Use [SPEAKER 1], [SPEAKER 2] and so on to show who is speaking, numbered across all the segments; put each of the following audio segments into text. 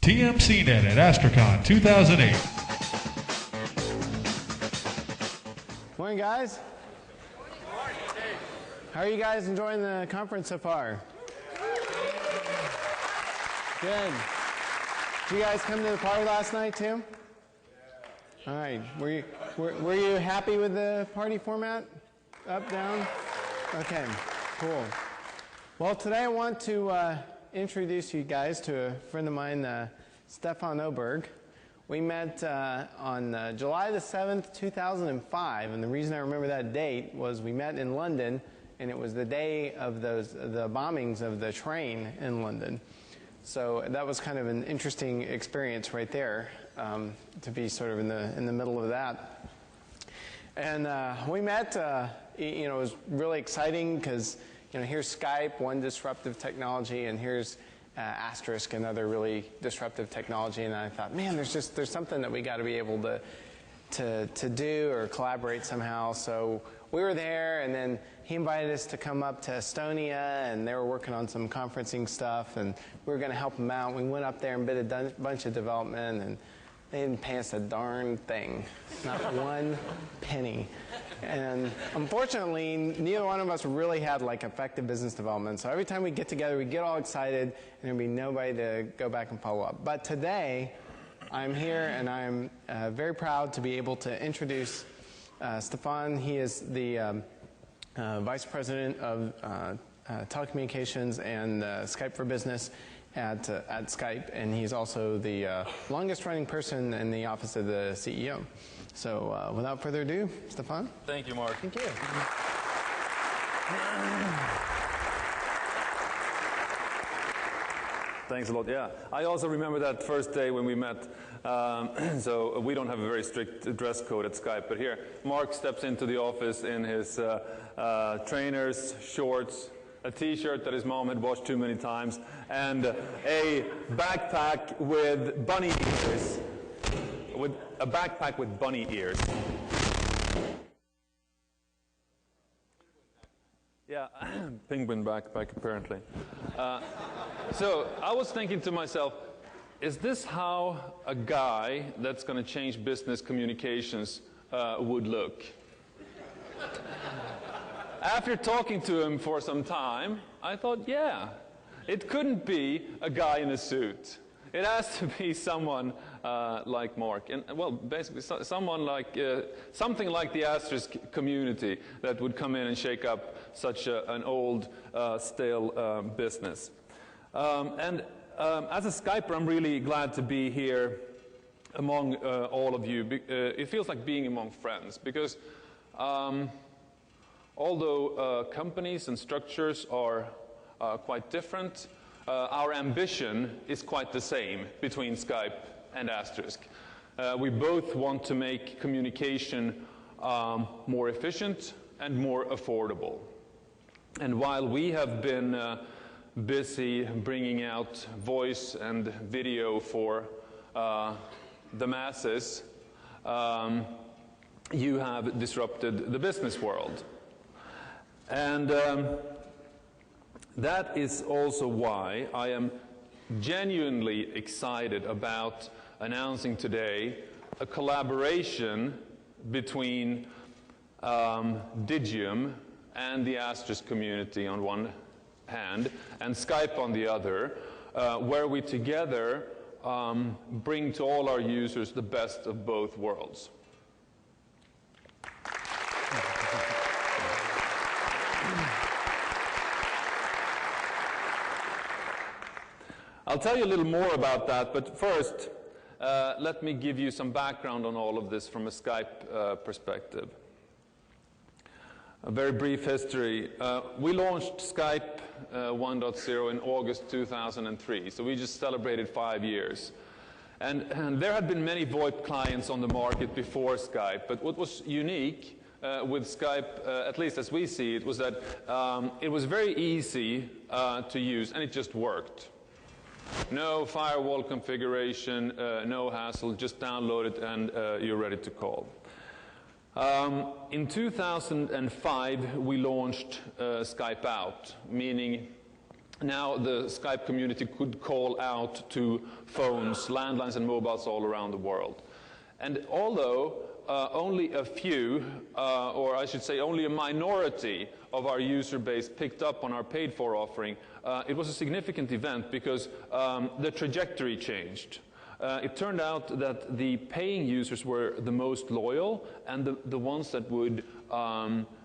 [SPEAKER 1] TMCnet at Astricon 2008.
[SPEAKER 2] Morning, guys. How are you guys enjoying the conference so far? Good. Did you guys come to the party last night too? All right. Were you happy with the party format? Up, down? Okay, cool. Well, today I want to introduce you guys to a friend of mine, Stefan Oberg. We met on July the 7th, 2005, and the reason I remember that date was we met in London, and it was the day of the bombings of the train in London. So that was kind of an interesting experience right there, to be sort of in the middle of that. And we met. It was really exciting because here's Skype, one disruptive technology, and here's Asterisk, another really disruptive technology. And I thought, man, there's something that we got to be able to do or collaborate somehow. So we were there, and then he invited us to come up to Estonia, and they were working on some conferencing stuff, and we were going to help them out. We went up there and did a bunch of development, and they didn't pay us a darn thing, not one penny. And unfortunately, neither one of us really had effective business development. So every time we get together, we get all excited, and there'd be nobody to go back and follow up. But today, I'm here, and I'm very proud to be able to introduce Stefan. He is the Vice President of Telecommunications and Skype for Business at Skype, and he's also the longest-running person in the office of the CEO. So without further ado, Stefan.
[SPEAKER 3] Thank you, Mark.
[SPEAKER 2] Thank you.
[SPEAKER 3] Thanks a lot. Yeah, I also remember that first day when we met. So we don't have a very strict dress code at Skype, but here, Mark steps into the office in his trainers, shorts, a T-shirt that his mom had washed too many times, and a backpack with bunny ears. With a backpack with bunny ears. Yeah, penguin backpack apparently. So I was thinking to myself, is this how a guy that's going to change business communications would look? After talking to him for some time, I thought, yeah, it couldn't be a guy in a suit. It has to be someone like Mark, and well, basically someone like something like the Asterisk community that would come in and shake up such an old, stale business. And as a Skyper, I'm really glad to be here among all of you. It feels like being among friends because although companies and structures are quite different, our ambition is quite the same between Skype and Asterisk. We both want to make communication more efficient and more affordable. And while we have been busy bringing out voice and video for the masses, you have disrupted the business world. And that is also why I am genuinely excited about announcing today a collaboration between Digium and the Asterisk community on one hand and Skype on the other, where we together bring to all our users the best of both worlds. I'll tell you a little more about that, but first, let me give you some background on all of this from a Skype perspective. A very brief history. We launched Skype 1.0 in August 2003, so we just celebrated 5 years. And there had been many VoIP clients on the market before Skype, but what was unique with Skype, at least as we see it, was that it was very easy to use, and it just worked. No firewall configuration, no hassle, just download it and you're ready to call. In 2005, we launched Skype Out, meaning now the Skype community could call out to phones, landlines and mobiles all around the world. And although only a few, or I should say only a minority of our user base picked up on our paid-for offering, it was a significant event because the trajectory changed. It turned out that the paying users were the most loyal and the ones that would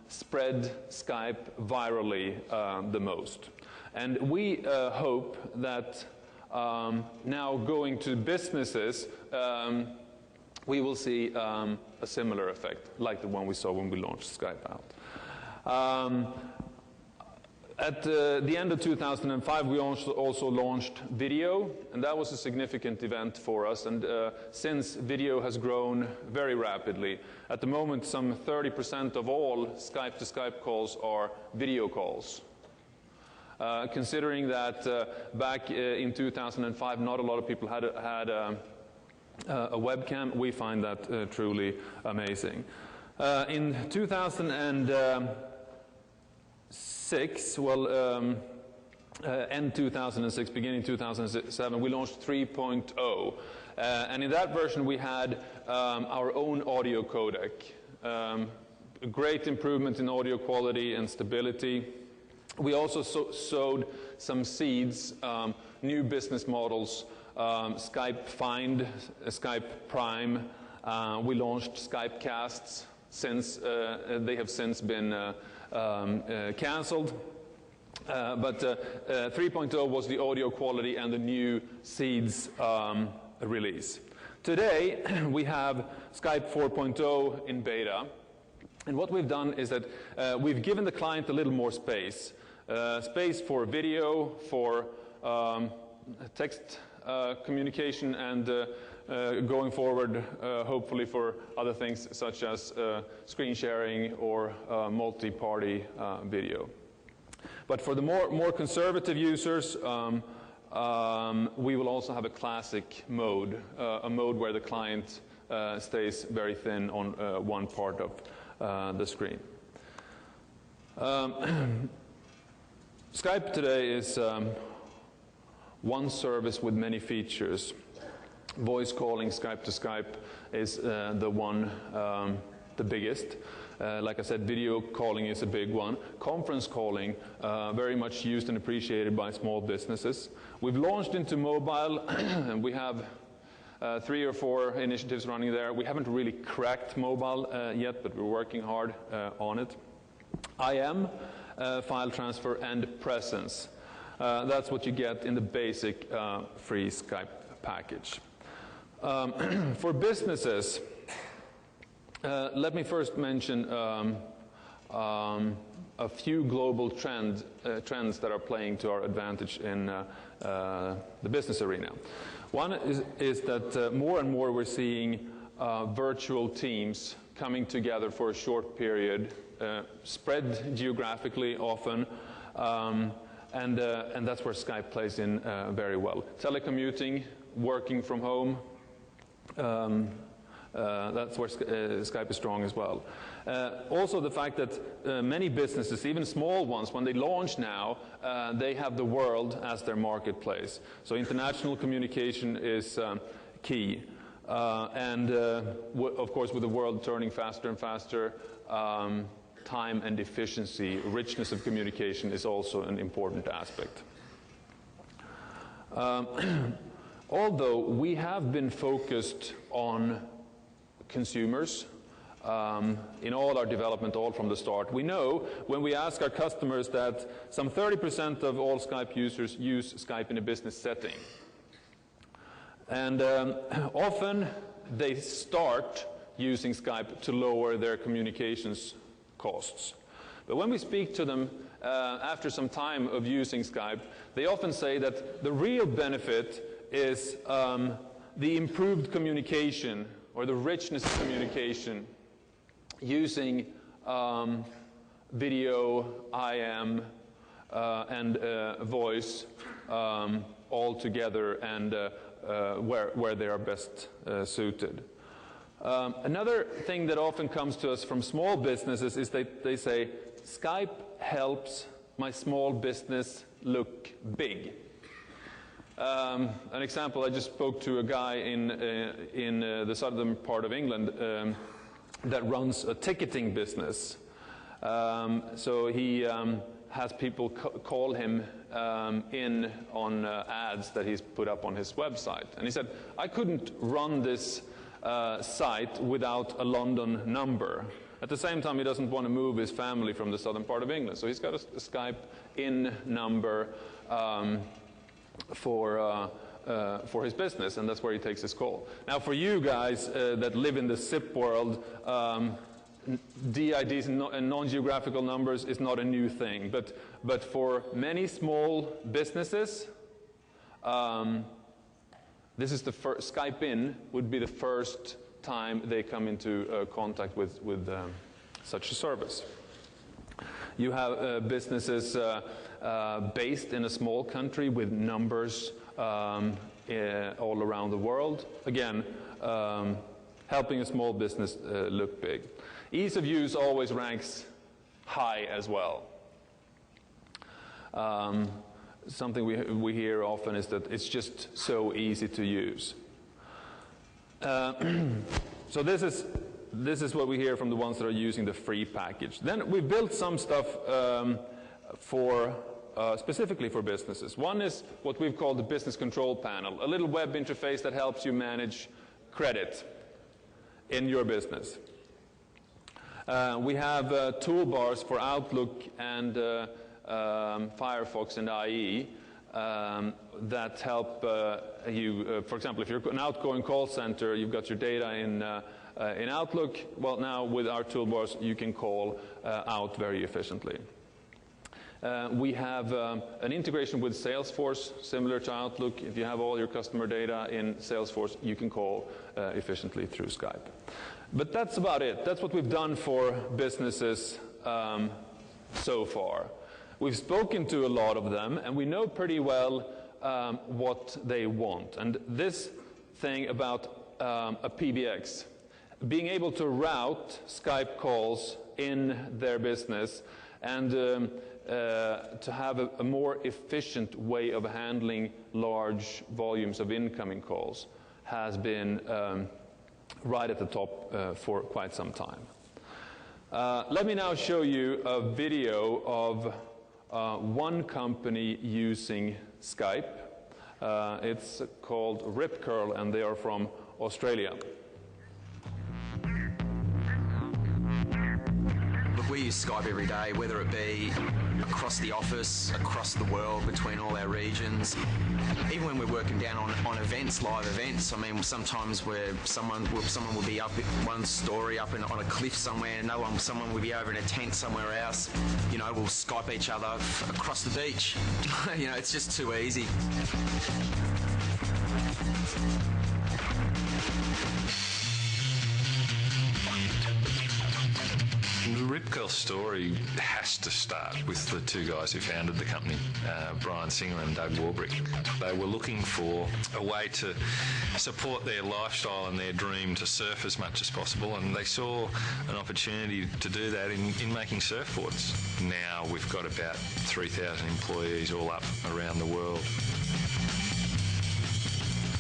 [SPEAKER 3] spread Skype virally the most. And we hope that now going to businesses, we will see a similar effect, like the one we saw when we launched Skype out. At the end of 2005, we also launched video, and that was a significant event for us. And since video has grown very rapidly, at the moment, some 30% of all Skype-to-Skype calls are video calls. Considering that back in 2005, not a lot of people had a webcam, we find that truly amazing. In 2006, end 2006, beginning 2007, we launched 3.0. And in that version, we had our own audio codec. A great improvement in audio quality and stability. We also sowed some seeds, new business models, Skype Find, Skype Prime. We launched Skype Casts, since they have since been cancelled. But 3.0 was the audio quality and the new seeds release. Today, we have Skype 4.0 in beta. And what we've done is that we've given the client a little more space. Space for video, for text communication, and going forward, hopefully for other things such as screen sharing or multi-party video. But for the more conservative users, we will also have a classic mode, a mode where the client stays very thin on one part of the screen. Skype today is one service with many features. Voice calling, Skype to Skype, is the one, the biggest. Like I said, video calling is a big one. Conference calling, very much used and appreciated by small businesses. We've launched into mobile, and we have 3 or 4 initiatives running there. We haven't really cracked mobile yet, but we're working hard on it. IM, file transfer, and presence. That's what you get in the basic free Skype package. For businesses, let me first mention a few global trends that are playing to our advantage in the business arena. One is that more and more we're seeing virtual teams coming together for a short period, spread geographically often, and that's where Skype plays in very well. Telecommuting, working from home, that's where Skype is strong as well. Also the fact that many businesses, even small ones, when they launch now, they have the world as their marketplace. So international communication is key. And of course, with the world turning faster and faster, time and efficiency, richness of communication is also an important aspect. Although we have been focused on consumers in all our development, all from the start, we know when we ask our customers that some 30% of all Skype users use Skype in a business setting. And often they start using Skype to lower their communications costs. But when we speak to them after some time of using Skype, they often say that the real benefit is the improved communication or the richness of communication using video, IM, and voice all together, and where they are best suited. Another thing that often comes to us from small businesses is they say, Skype helps my small business look big. An example, I just spoke to a guy in the southern part of England that runs a ticketing business. So he has people call him in on ads that he's put up on his website. And he said, I couldn't run this site without a London number. At the same time, he doesn't want to move his family from the southern part of England. So he's got a Skype in number for his business, and that's where he takes his call. Now, for you guys that live in the SIP world, DIDs and non-geographical numbers is not a new thing. But for many small businesses, this is the first. Skype in would be the first time they come into contact with such a service. You have businesses based in a small country with numbers all around the world. Again, helping a small business look big. Ease of use always ranks high as well. Something we hear often is that it's just so easy to use. So this is what we hear from the ones that are using the free package. Then we built some stuff specifically for businesses. One is what we've called the business control panel, a little web interface that helps you manage credit in your business. We have toolbars for Outlook and Firefox and IE that help you. For example, if you're an outgoing call center, you've got your data in Outlook. Well, now with our toolbars, you can call out very efficiently. We have an integration with Salesforce, similar to Outlook. If you have all your customer data in Salesforce, you can call efficiently through Skype. But that's about it. That's what we've done for businesses so far. We've spoken to a lot of them, and we know pretty well what they want. And this thing about a PBX, being able to route Skype calls in their business and to have a more efficient way of handling large volumes of incoming calls has been right at the top for quite some time. Let me now show you a video of one company using Skype. It's called Rip Curl, and they are from Australia.
[SPEAKER 4] Look, we use Skype every day, whether it be across the office, across the world, between all our regions. Even when we're working down on events, live events, I mean, sometimes where someone will be up one story up on a cliff somewhere, someone will be over in a tent somewhere else. You know, we'll Skype each other across the beach. You know, it's just too easy.
[SPEAKER 5] The Rip Curl story has to start with the two guys who founded the company, Brian Singer and Doug Warbrick. They were looking for a way to support their lifestyle and their dream to surf as much as possible, and they saw an opportunity to do that in making surfboards. Now we've got about 3,000 employees all up around the world.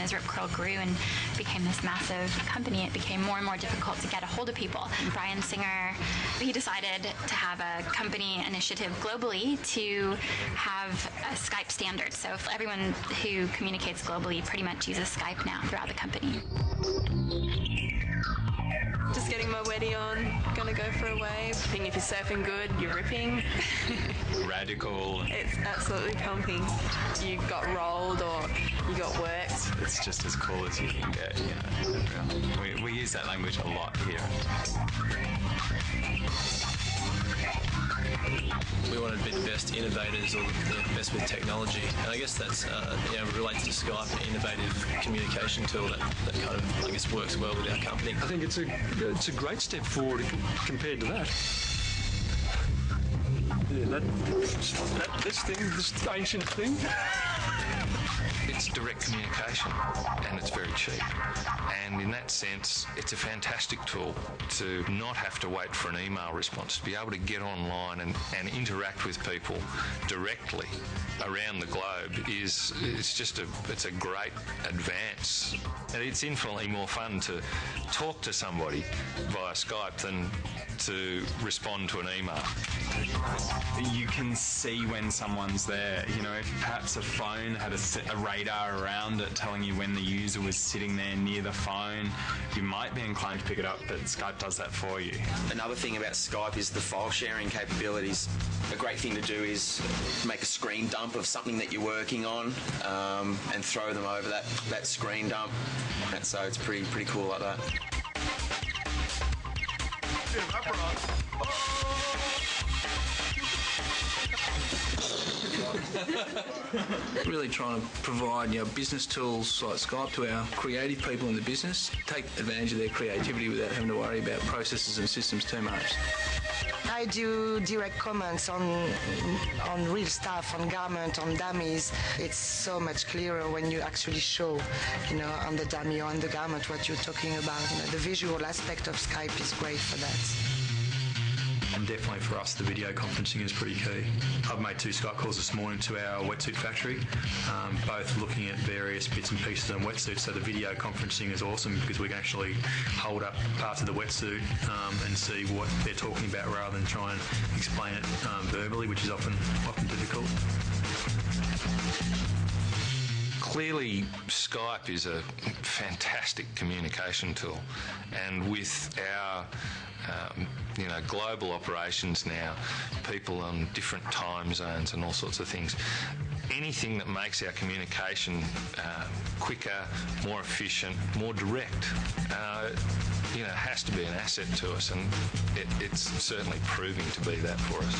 [SPEAKER 6] As Rip Curl grew and became this massive company, it became more and more difficult to get a hold of people. Brian Singer, he decided to have a company initiative globally to have a Skype standard. So everyone who communicates globally pretty much uses Skype now throughout the company.
[SPEAKER 7] Just getting my weddy on, gonna go for a wave. I think if you're surfing good, you're ripping.
[SPEAKER 5] Radical.
[SPEAKER 7] It's absolutely pumping. You got rolled or you got worked.
[SPEAKER 8] It's just as cool as you can get, you know. We use that language a lot here.
[SPEAKER 9] We wanted to be the best innovators or the best with technology, and I guess that's relates to Skype, an innovative communication tool that kind of, I guess, works well with our company.
[SPEAKER 10] I think it's a great step forward compared to that. Yeah, this ancient thing.
[SPEAKER 5] It's direct communication, and it's very cheap. And in that sense, it's a fantastic tool to not have to wait for an email response, to be able to get online and interact with people directly around the globe it's a great advance. And it's infinitely more fun to talk to somebody via Skype than to respond to an email.
[SPEAKER 8] You can see when someone's there. You know, if perhaps a phone had a radar around it telling you when the user was sitting there near the phone, you might be inclined to pick it up, but Skype does that for you.
[SPEAKER 4] Another thing about Skype is the file sharing capabilities. A great thing to do is make a screen dump of something that you're working on and throw them over that screen dump. And so it's pretty cool like that.
[SPEAKER 11] Really trying to provide business tools like Skype to our creative people in the business, take advantage of their creativity without having to worry about processes and systems too much.
[SPEAKER 12] I do direct comments on real stuff, on garment, on dummies. It's so much clearer when you actually show, on the dummy or on the garment what you're talking about. The visual aspect of Skype is great for that.
[SPEAKER 13] And definitely for us, the video conferencing is pretty key. I've made 2 Skype calls this morning to our wetsuit factory, both looking at various bits and pieces on wetsuits. So the video conferencing is awesome because we can actually hold up parts of the wetsuit and see what they're talking about rather than try and explain it verbally, which is often difficult.
[SPEAKER 5] Clearly, Skype is a fantastic communication tool, and with our global operations now, people on different time zones and all sorts of things, anything that makes our communication quicker, more efficient, more direct, has to be an asset to us, and it's certainly proving to be that for us.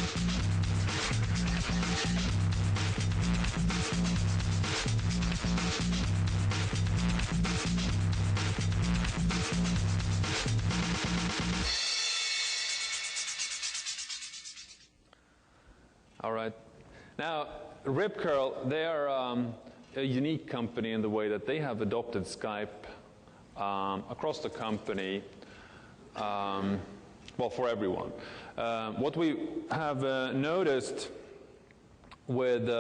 [SPEAKER 3] All right. Now, Rip Curl, they are a unique company in the way that they have adopted Skype across the company, for everyone. What we have noticed with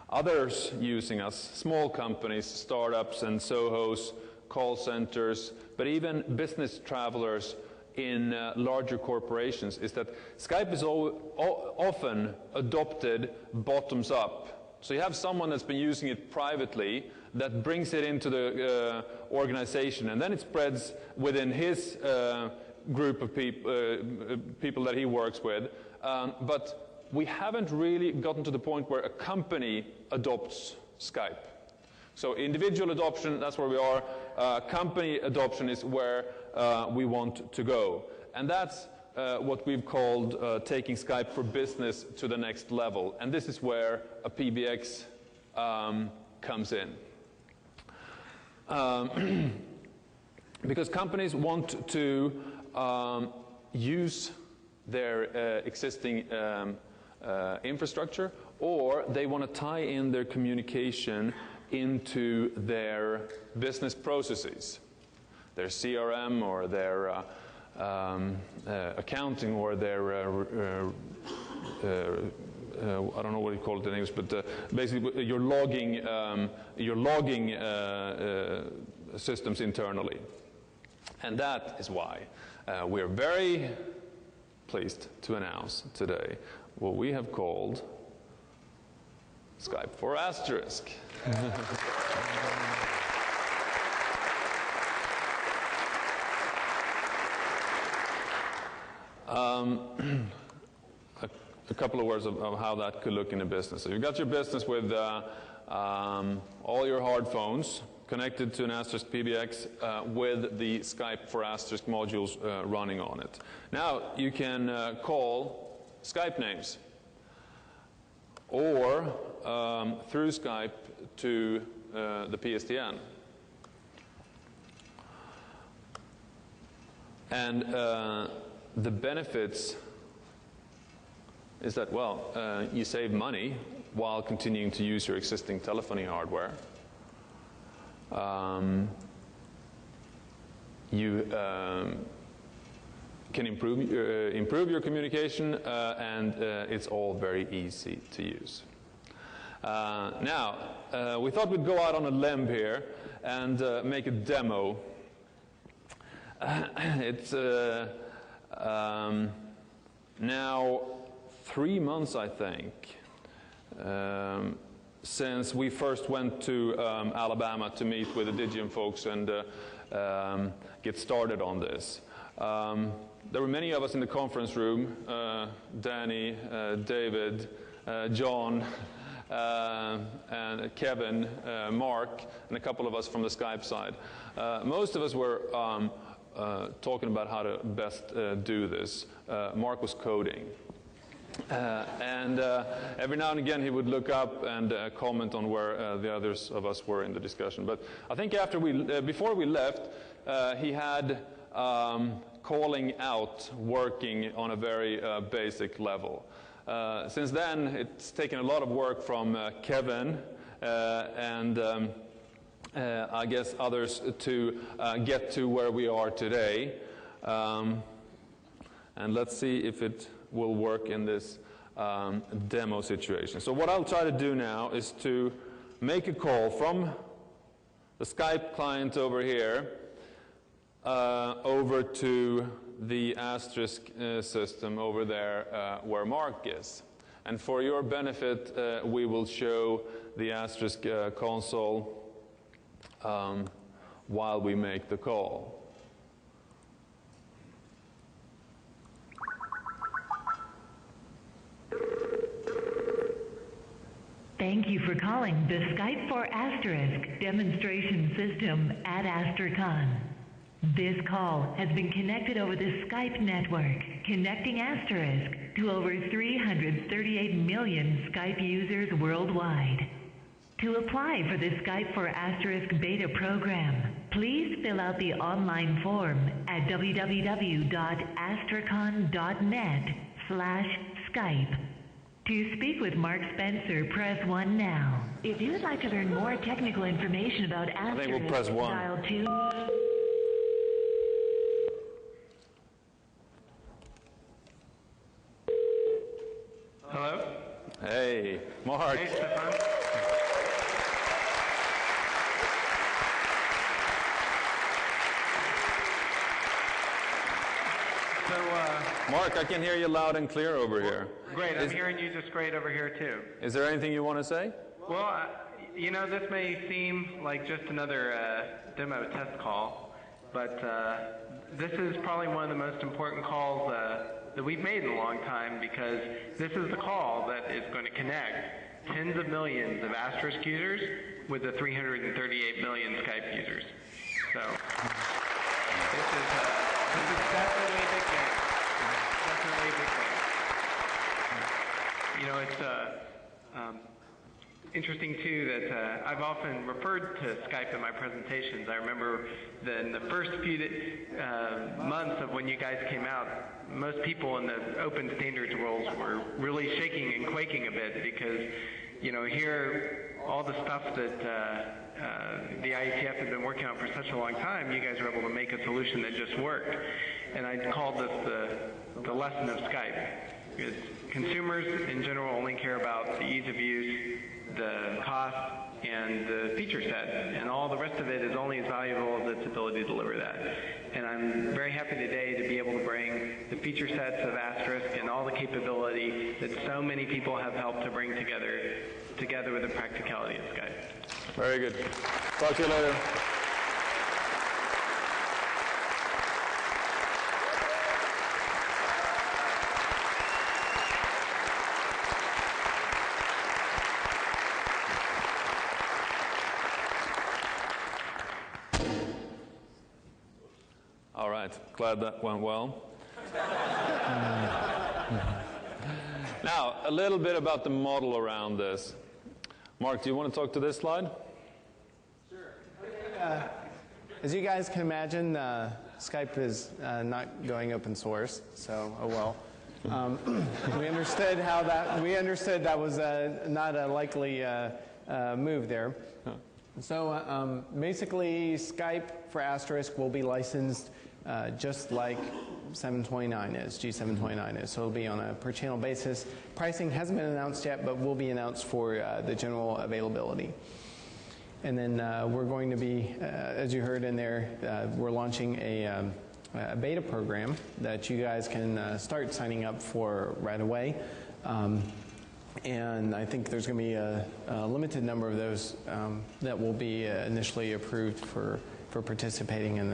[SPEAKER 3] others using us, small companies, startups and SOHOs, call centers, but even business travelers in larger corporations, is that Skype is often adopted bottoms up. So you have someone that's been using it privately that brings it into the organization, and then it spreads within his group of people that he works with. But we haven't really gotten to the point where a company adopts Skype. So individual adoption, that's where we are. Company adoption is where we want to go. And that's what we've called taking Skype for business to the next level. And this is where a PBX comes in. Because companies want to use their existing infrastructure, or they want to tie in their communication into their business processes, their CRM or their accounting or their I don't know what you call it in English, but basically your logging systems internally. And that is why we're very pleased to announce today what we have called Skype for Asterisk. A couple of words of how that could look in a business. So you've got your business with all your hard phones connected to an Asterisk PBX with the Skype for Asterisk modules running on it. Now you can call Skype names or through Skype to the PSTN. And the benefits is that, well, you save money while continuing to use your existing telephony hardware. You can improve your communication, and it's all very easy to use. Now, we thought we'd go out on a limb here and make a demo. It's now 3 months, I think, since we first went to Alabama to meet with the Digium folks and get started on this. There were many of us in the conference room, Danny, David, John, and Kevin, Mark, and a couple of us from the Skype side. Most of us were talking about how to best do this. Mark was coding. And every now and again he would look up and comment on where the others of us were in the discussion. But I think before we left, he had calling out working on a very basic level. Since then, it's taken a lot of work from Kevin and I guess others to get to where we are today. And let's see if it will work in this demo situation. So what I'll try to do now is to make a call from the Skype client over here over to the Asterisk system over there where Mark is. And for your benefit, we will show the Asterisk console while we make the call.
[SPEAKER 14] Thank you for calling the Skype for Asterisk demonstration system at Astricon. This call has been connected over the Skype network, connecting Asterisk to over 338 million Skype users worldwide. To apply for the Skype for Asterisk beta program, please fill out the online form at www.astricon.net/Skype. To speak with Mark Spencer, press 1 now. If you would like to learn more technical information about Asterisk,
[SPEAKER 3] I think we'll press 1.
[SPEAKER 14] dial 2.
[SPEAKER 2] Hello?
[SPEAKER 3] Hey, Mark.
[SPEAKER 2] Hey, Stefan.
[SPEAKER 3] Mark, I can hear you loud and clear over here.
[SPEAKER 2] Great, I'm hearing you just great over here too.
[SPEAKER 3] Is there anything you want to say?
[SPEAKER 2] Well, you know, this may seem like just another demo test call, but this is probably one of the most important calls that we've made in a long time, because this is the call that is going to connect tens of millions of Asterisk users with the 338 million Skype users. So this is definitely a big thing. Definitely a big thing. You know, it's interesting too that I've often referred to Skype in my presentations. I remember that in the first few months of when you guys came out, most people in the open standards world were really shaking and quaking a bit, because, you know, here all the stuff that the IETF had been working on for such a long time, you guys were able to make a solution that just worked. And I called this the lesson of Skype, because consumers in general only care about the ease of use, the cost, and the feature set, and all the rest of it is only as valuable as its ability to deliver that. And I'm very happy today to be able to bring the feature sets of Asterisk and all the capability that so many people have helped to bring together with the practicality of Skype.
[SPEAKER 3] Very good. Talk to you later. All right, glad that went well. Now, a little bit about the model around this. Mark, do you want to talk to this slide?
[SPEAKER 2] Sure. As you guys can imagine, Skype is not going open source, so oh well. We understood that was not a likely move there. So basically, Skype for Asterisk will be licensed just like 729 is, G729 is. So it'll be on a per channel basis. Pricing hasn't been announced yet, but will be announced for the general availability. And then we're going to be, as you heard in there, we're launching a beta program that you guys can start signing up for right away. And I think there's going to be a limited number of those that will be initially approved for participating in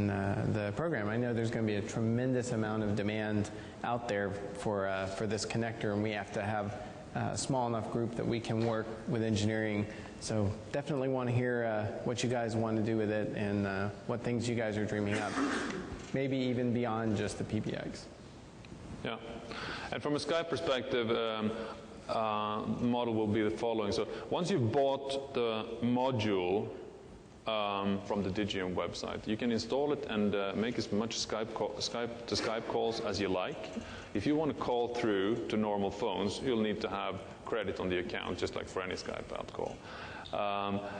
[SPEAKER 2] the program. I know there's going to be a tremendous amount of demand out there for this connector, and we have to have a small enough group that we can work with engineering. So definitely want to hear what you guys want to do with it and what things you guys are dreaming up, maybe even beyond just the PBX.
[SPEAKER 3] Yeah. And from a Skype perspective, the model will be the following. So once you've bought the module from the Digium website, you can install it and make as much Skype calls as you like. If you want to call through to normal phones, you'll need to have credit on the account, just like for any Skype out call.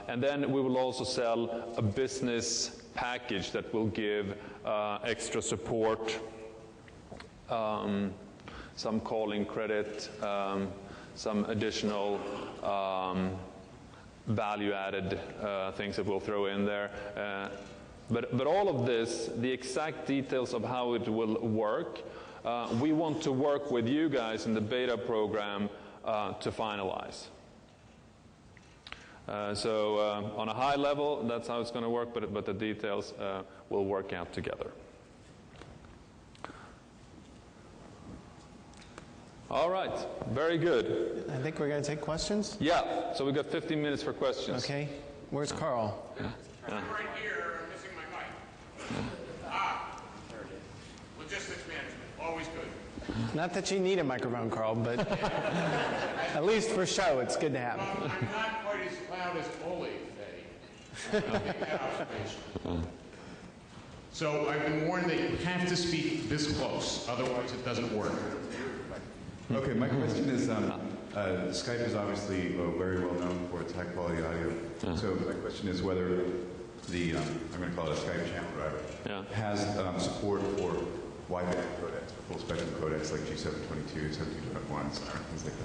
[SPEAKER 3] And then we will also sell a business package that will give extra support, some calling credit, some additional value-added things that we'll throw in there. But all of this, the exact details of how it will work, we want to work with you guys in the beta program to finalize. So on a high level, that's how it's going to work, but the details will work out together. All right, very good.
[SPEAKER 2] I think we're going to take questions?
[SPEAKER 3] Yeah, so we've got 15 minutes for questions.
[SPEAKER 2] Okay, where's Carl?
[SPEAKER 3] Yeah.
[SPEAKER 15] I'm right here, I'm missing my mic. Logistics management, always good.
[SPEAKER 2] Not that you need a microphone, Carl, but at least for show, it's good to have.
[SPEAKER 15] I'm not quite as loud as Ole today. I'll make that observation. So I've been warned that you have to speak this close, otherwise it doesn't work.
[SPEAKER 16] Okay, my question is, Skype is obviously very well known for its high-quality audio. So my question is whether the, I'm going to call it a Skype channel driver, has support for wideband codecs, full spectrum codecs like G722, 72.1, things like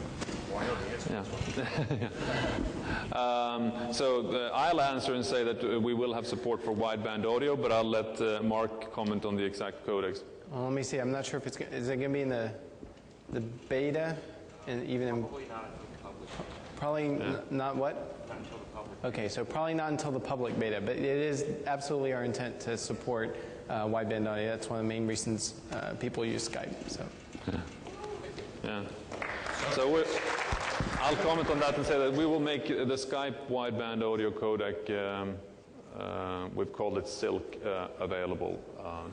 [SPEAKER 16] that.
[SPEAKER 3] So I'll answer and say that we will have support for wideband audio, but I'll let Mark comment on the exact codecs.
[SPEAKER 2] Well, let me see. I'm not sure if it's is it going to be in the beta, and even in probably not what? Not until the public. Okay, so probably not until the public beta, but it is absolutely our intent to support wideband audio. That's one of the main reasons people use Skype. So.
[SPEAKER 3] Yeah. So I'll comment on that and say that we will make the Skype wideband audio codec. We've called it Silk, available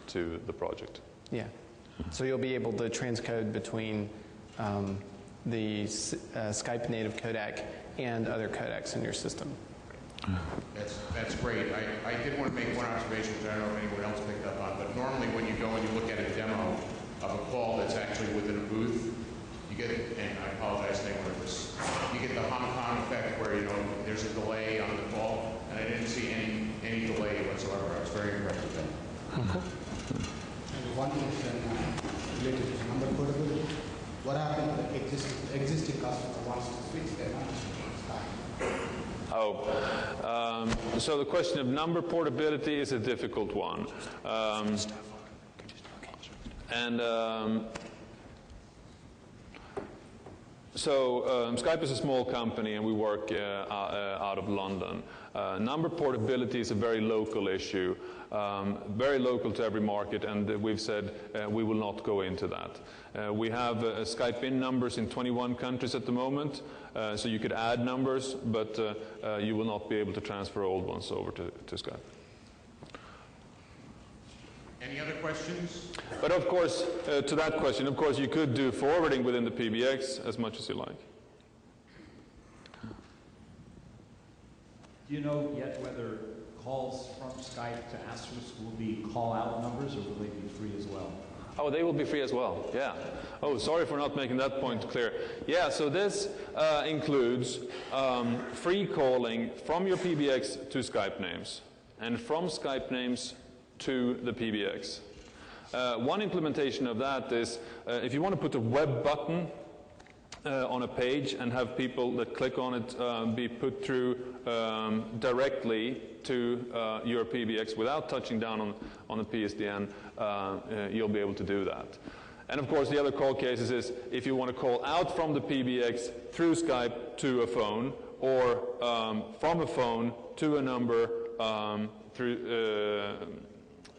[SPEAKER 3] to the project.
[SPEAKER 2] Yeah. So you'll be able to transcode between the Skype native codec and other codecs in your system.
[SPEAKER 15] That's great. I did want to make one observation, which I don't know if anyone else picked up on, but normally when you go and you look at a demo of a call that's actually within a booth, you get, and I apologize, you get the Hong Kong effect where, you know, there's a delay on the call, and I didn't see any delay whatsoever. I was very impressed with that.
[SPEAKER 17] One question related to number portability. What happened to the existing customer wants to switch their numbers to Skype?
[SPEAKER 3] So the question of number portability is a difficult one. Skype is a small company and we work out of London. Number portability is a very local issue, very local to every market, and we've said we will not go into that. We have Skype in numbers in 21 countries at the moment, so you could add numbers, but you will not be able to transfer old ones over to Skype.
[SPEAKER 15] Any other questions?
[SPEAKER 3] But of course, to that question, of course, you could do forwarding within the PBX as much as you like.
[SPEAKER 18] Do you know yet whether calls from Skype to Asterisk will be call-out numbers, or will they be free as well?
[SPEAKER 3] Oh, they will be free as well, yeah. Oh, sorry for not making that point clear. Yeah, so this includes free calling from your PBX to Skype names, and from Skype names to the PBX. One implementation of that is if you want to put a web button on a page and have people that click on it be put through directly to your PBX without touching down on the PSDN, you'll be able to do that. And of course, the other call cases is if you want to call out from the PBX through Skype to a phone, or from a phone to a number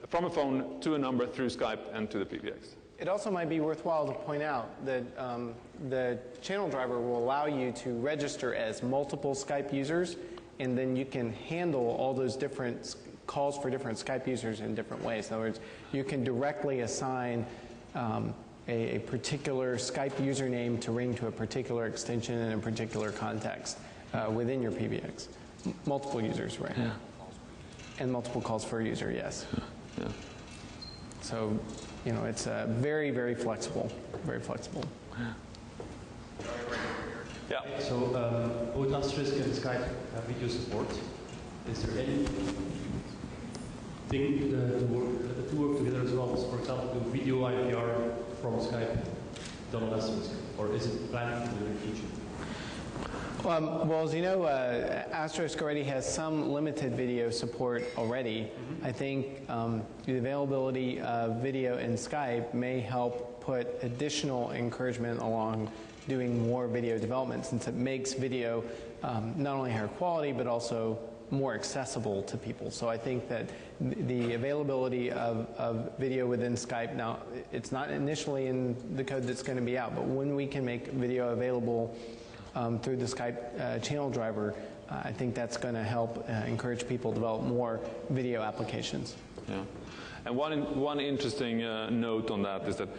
[SPEAKER 3] from a phone to a number through Skype and to the PBX.
[SPEAKER 2] It also might be worthwhile to point out that the channel driver will allow you to register as multiple Skype users, and then you can handle all those different calls for different Skype users in different ways. In other words, you can directly assign a particular Skype username to ring to a particular extension in a particular context within your PBX. Multiple users, right?
[SPEAKER 3] Yeah.
[SPEAKER 2] And multiple calls per user, yes.
[SPEAKER 3] Yeah.
[SPEAKER 2] So, you know, it's very, very flexible. Very flexible.
[SPEAKER 3] Yeah.
[SPEAKER 18] So, both Asterisk and Skype have video support. Is there anything to work together as well? So, for example, the video IPR from Skype done on Asterisk, or is it planned in the future?
[SPEAKER 2] Well, as you know, Asterisk already has some limited video support already. I think the availability of video in Skype may help put additional encouragement along doing more video development, since it makes video not only higher quality, but also more accessible to people. So I think that the availability of video within Skype, now it's not initially in the code that's going to be out, but when we can make video available through the Skype channel driver, I think that's going to help encourage people to develop more video applications.
[SPEAKER 3] Yeah. And one interesting note on that is that,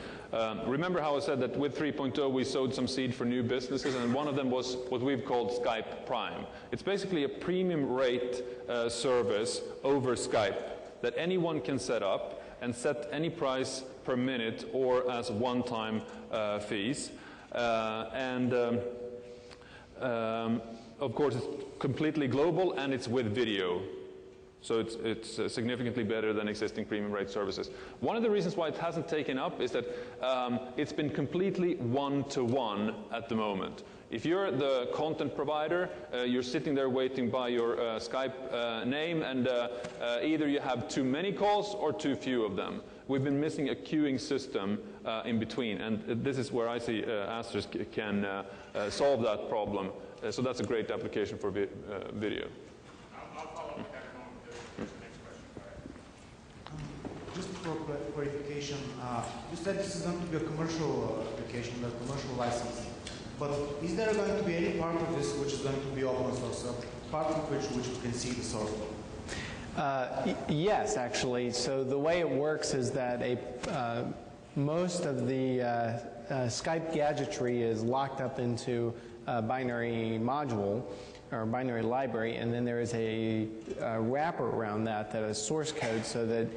[SPEAKER 3] remember how I said that with 3.0 we sowed some seed for new businesses, and one of them was what we've called Skype Prime. It's basically a premium rate service over Skype that anyone can set up and set any price per minute or as one-time fees. Of course, it's completely global and it's with video. So it's significantly better than existing premium rate services. One of the reasons why it hasn't taken up is that it's been completely one-to-one at the moment. If you're the content provider, you're sitting there waiting by your Skype name, and either you have too many calls or too few of them. We've been missing a queuing system in between, and this is where I see Asterisk can solve that problem. So that's a great application for video.
[SPEAKER 17] I'll follow up with that in a moment. There's the next question. Just for clarification, you said this is going to be a commercial application, a commercial license. But is there going to be any part of this which is going to be open source, part of which we can see the source code?
[SPEAKER 2] Yes, actually. So the way it works is that most of the Skype gadgetry is locked up into a binary module or binary library, and then there is a wrapper around that is source code, so that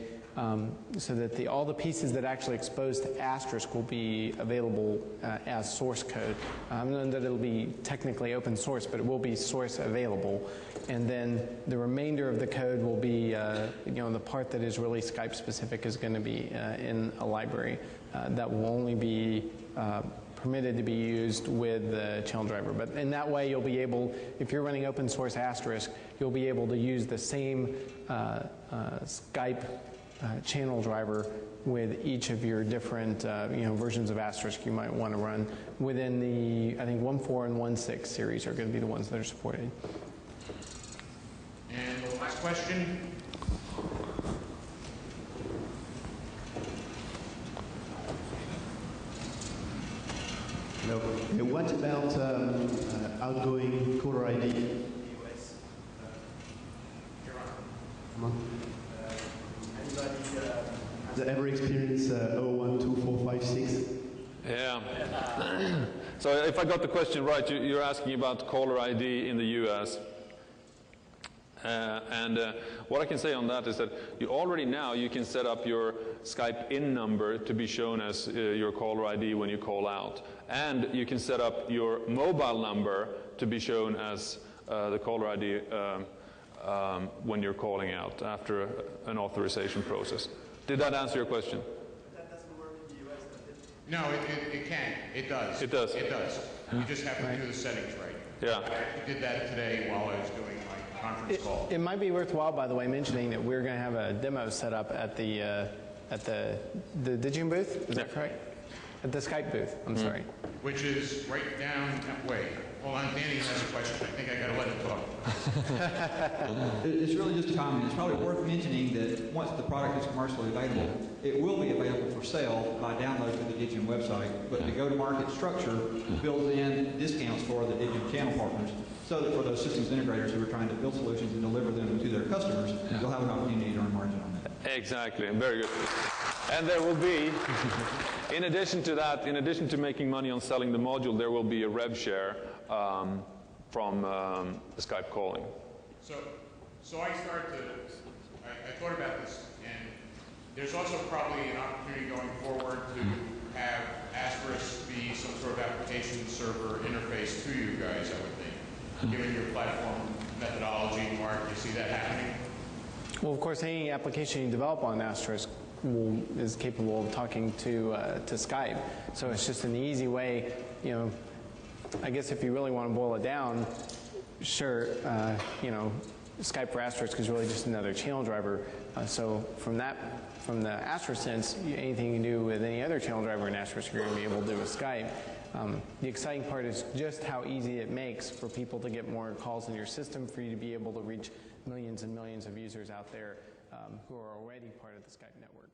[SPEAKER 2] all the pieces that actually expose to Asterisk will be available as source code. I don't know that it'll be technically open source, but it will be source available. And then the remainder of the code will be, the part that is really Skype specific is going to be in a library that will only be permitted to be used with the channel driver. But in that way, you'll be able, if you're running open source Asterisk, you'll be able to use the same Skype channel driver with each of your different versions of Asterisk you might want to run within the, I think 1.4 and 1.6 series are going to be the ones that are supported.
[SPEAKER 15] And the last question.
[SPEAKER 19] Hello. What about outgoing caller ID? Has ever experienced 012456?
[SPEAKER 3] Yeah. So if I got the question right, you're asking about caller ID in the US. What I can say on that is that you already now you can set up your Skype in number to be shown as your caller ID when you call out, and you can set up your mobile number to be shown as the caller ID when you're calling out after an authorization process. Did that answer your question?
[SPEAKER 15] That doesn't work in the US, does it? No, it can. It does.
[SPEAKER 3] It does.
[SPEAKER 15] It does. You just have to do the settings right.
[SPEAKER 3] Yeah.
[SPEAKER 15] I did that today while I was doing my conference call.
[SPEAKER 2] It might be worthwhile, by the way, mentioning that we're going to have a demo set up at the Digium booth. Is that correct? At the Skype booth. I'm sorry.
[SPEAKER 15] Which is right down that way. Hold on, Danny has a question. I think I got to let him talk.
[SPEAKER 20] It's really just a comment. It's probably worth mentioning that once the product is commercially available, it will be available for sale by download to the Digium website. But the go-to-market structure builds in discounts for the Digium channel partners, so that for those systems integrators who are trying to build solutions and deliver them to their customers, you'll have an opportunity to earn margin on that.
[SPEAKER 3] Exactly. Very good. And there will be, in addition to that, in addition to making money on selling the module, there will be a rev share from the Skype calling.
[SPEAKER 15] So I thought about this, and there's also probably an opportunity going forward to have Asterisk be some sort of application server interface to you guys, I would think, given your platform methodology. Mark, you see that happening?
[SPEAKER 2] Well, of course, any application you develop on Asterisk is capable of talking to Skype. So it's just an easy way, you know, I guess if you really want to boil it down, sure, you know, Skype for Asterisk is really just another channel driver. So from the Asterisk sense, anything you can do with any other channel driver in Asterisk, you're going to be able to do with Skype. The exciting part is just how easy it makes for people to get more calls in your system, for you to be able to reach millions and millions of users out there who are already part of the Skype network.